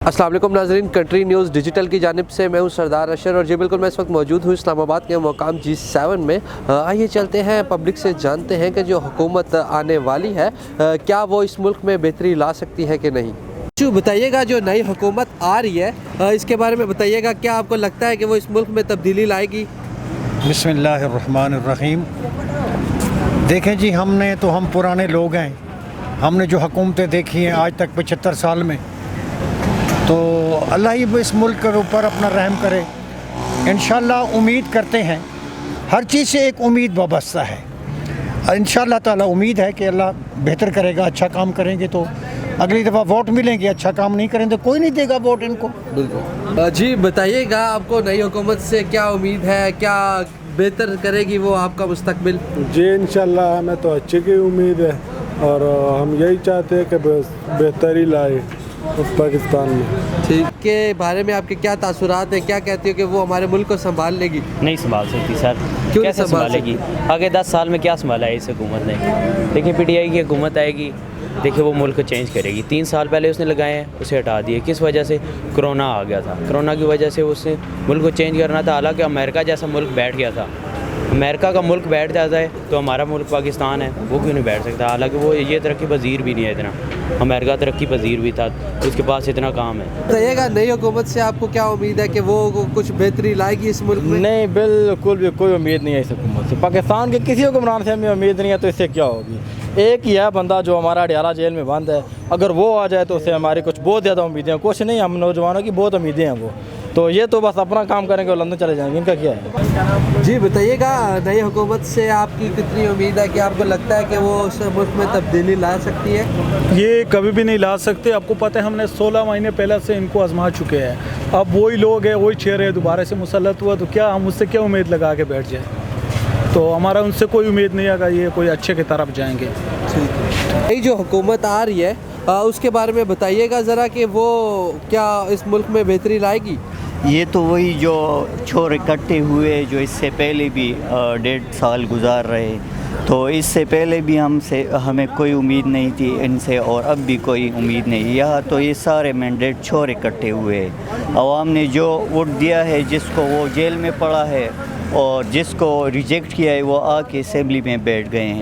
अस्सलाम वालेकुम नाज़रीन, कंट्री न्यूज़ डिजिटल की जानिब से मैं हूं सरदार अशर और जी बिल्कुल मैं इस वक्त मौजूद हूं इस्लामाबाद के मुकाम G7 में। आइए चलते हैं, पब्लिक से जानते हैं कि जो हुकूमत आने वाली है क्या वो इस मुल्क में बेहतरी ला सकती है कि नहीं। जो बताइएगा, जो नई हुकूमत आ रही है इसके बारे में बताइएगा, क्या आपको लगता है कि वो इस मुल्क में तब्दीली लाएगी? बिस्मिल्लाहिर्रहमानिर्रहीम। देखें जी, हम पुराने लोग हैं, हमने जो हुकूमतें देखी हैं आज तक 75 साल में, तो अल्लाह ही इस मुल्क के ऊपर अपना रहम करे। इंशाअल्लाह उम्मीद करते हैं, हर चीज़ से एक उम्मीद वाबस्ता है। इंशाअल्लाह ताला उम्मीद है कि अल्लाह बेहतर करेगा। अच्छा काम करेंगे तो अगली दफ़ा वोट मिलेंगे, अच्छा काम नहीं करेंगे तो कोई नहीं देगा वोट इनको। बिल्कुल जी, बताइएगा आपको नई हुकूमत से क्या उम्मीद है, क्या बेहतर करेगी वो आपका मुस्तकबिल? जी इंशाअल्लाह हमें तो अच्छे की उम्मीद है और हम यही चाहते हैं कि बेहतरी लाए पाकिस्तान में। ठीक के बारे में आपके क्या तासुरात हैं, क्या कहती हो कि वो हमारे मुल्क को संभाल लेगी? नहीं संभाल सकती सर। क्यों कैसे नहीं संभाल संभालेगी? आगे 10 साल में क्या संभाला है इस हुकूमत ने? देखिए PTI की हुकूमत आएगी, देखिए वो मुल्क को चेंज करेगी। 3 साल पहले उसने लगाए हैं, उसे हटा दिए। किस वजह से? कोरोना आ गया था। कोरोना की वजह से उसने मुल्क को चेंज करना था। हालांकि अमेरिका जैसा मुल्क बैठ गया था। अमेरिका का मुल्क बैठ जाता है तो हमारा मुल्क पाकिस्तान है, वो क्यों नहीं बैठ सकता? हालांकि वो ये तरक्की पजीर भी नहीं है इतना। अमेरिका तरक्की पजीर भी था, उसके पास इतना काम है। बताइएगा, नई हुकूमत से आपको क्या उम्मीद है कि वो कुछ बेहतरी लाएगी इस मुल्क में? नहीं, बिल्कुल भी कोई उम्मीद नहीं है इस हुकूमत से। पाकिस्तान के किसी हुक्मरान से हमें उम्मीद नहीं है, तो इससे क्या होगी? एक ही है बंदा जो हमारा अडियाला जेल में बंद है, अगर वो आ जाए तो उससे हमारी कुछ बहुत ज़्यादा उम्मीदें हैं। कुछ नहीं, हम नौजवानों की बहुत उम्मीदें हैं। वो तो ये तो बस अपना काम करेंगे और लंदन चले जाएंगे, इनका क्या है? जी बताइएगा, नई हुकूमत से आपकी कितनी उम्मीद है, कि आपको लगता है कि वो उस मुल्क में तब्दीली ला सकती है? ये कभी भी नहीं ला सकते। आपको पता है हमने 16 महीने पहले से इनको आजमा चुके हैं। अब वही लोग हैं, वही चेहरे दोबारा से मुसल्लत हुआ, तो क्या हम उससे क्या उम्मीद लगा के बैठ जाए? तो हमारा उनसे कोई उम्मीद नहीं है कि ये कोई अच्छे की तरफ जाएंगे। नई जो हुकूमत आ रही है उसके बारे में बताइएगा ज़रा, कि वो क्या इस मुल्क में बेहतरी लाएगी? ये तो वही जो छोर इकट्ठे हुए जो इससे पहले भी 1.5 साल गुजार रहे, तो इससे पहले भी हमें कोई उम्मीद नहीं थी इनसे और अब भी कोई उम्मीद नहीं। यहाँ तो ये सारे मैंडेट छोर इकट्ठे हुए, अवाम ने जो वोट दिया है, जिसको वो जेल में पड़ा है और जिसको रिजेक्ट किया है वो आके असेंबली में बैठ गए हैं।